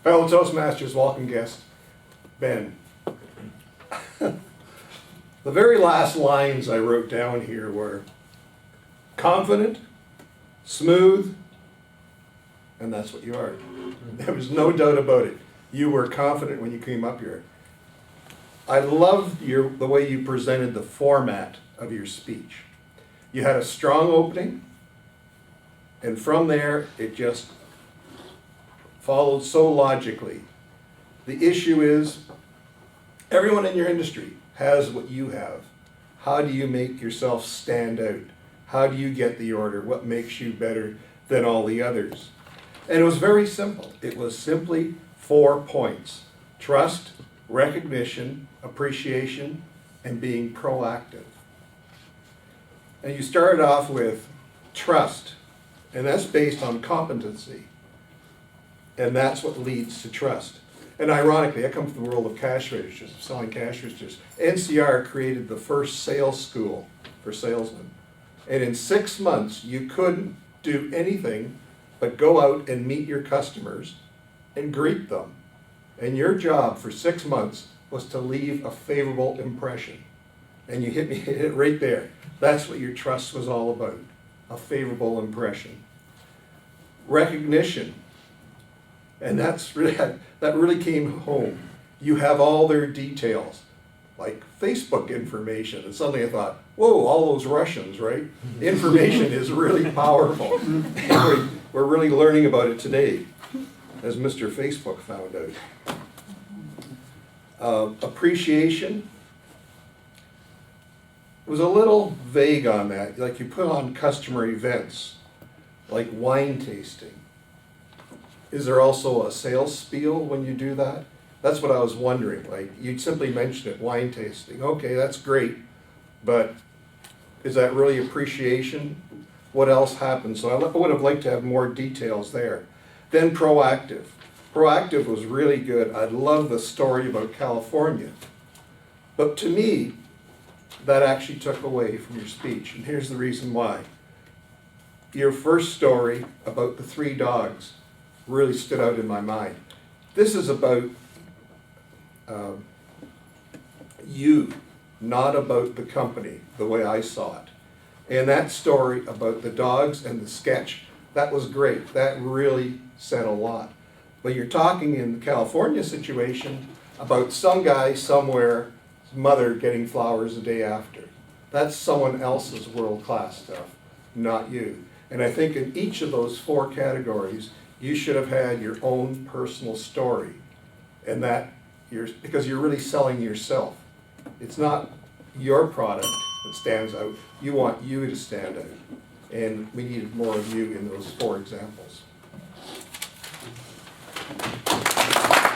Fellow Toastmasters, welcome guest, Ben. The very last lines I wrote down here were confident, smooth, and that's what you are. There was no doubt about it. You were confident when you came up here. I loved the way you presented the format of your speech. You had a strong opening, and from there, it just followed so logically. The issue is, everyone in your industry has what you have. How do you make yourself stand out? How do you get the order? What makes you better than all the others? And it was very simple. It was simply 4 points: trust, recognition, appreciation, and being proactive. And you started off with trust, and that's based on competency. And that's what leads to trust. And ironically, I come from the world of cash registers, selling cash registers. NCR created the first sales school for salesmen. And in 6 months, you couldn't do anything but go out and meet your customers and greet them. And your job for 6 months was to leave a favorable impression. And you hit it right there. That's what your trust was all about, a favorable impression. Recognition. And that really came home. You have all their details, like Facebook information. And suddenly I thought, whoa, all those Russians, right? Information is really powerful. And we're really learning about it today, as Mr. Facebook found out. Appreciation was a little vague on that. Like you put on customer events, like wine tasting. Is there also a sales spiel when you do that? That's what I was wondering. Like, you'd simply mention it, wine tasting. Okay, that's great, but is that really appreciation? What else happens? So I would have liked to have more details there. Then proactive. Proactive was really good. I love the story about California. But to me, that actually took away from your speech, and here's the reason why. Your first story about the 3 dogs really stood out in my mind. This is about you, not about the company, the way I saw it. And that story about the dogs and the sketch, that was great. That really said a lot. But you're talking in the California situation about some guy somewhere, his mother getting flowers the day after. That's someone else's world-class stuff, not you. And I think in each of those 4 categories, you should have had your own personal story, and because you're really selling yourself. It's not your product that stands out. You want you to stand out, and we needed more of you in those 4 examples.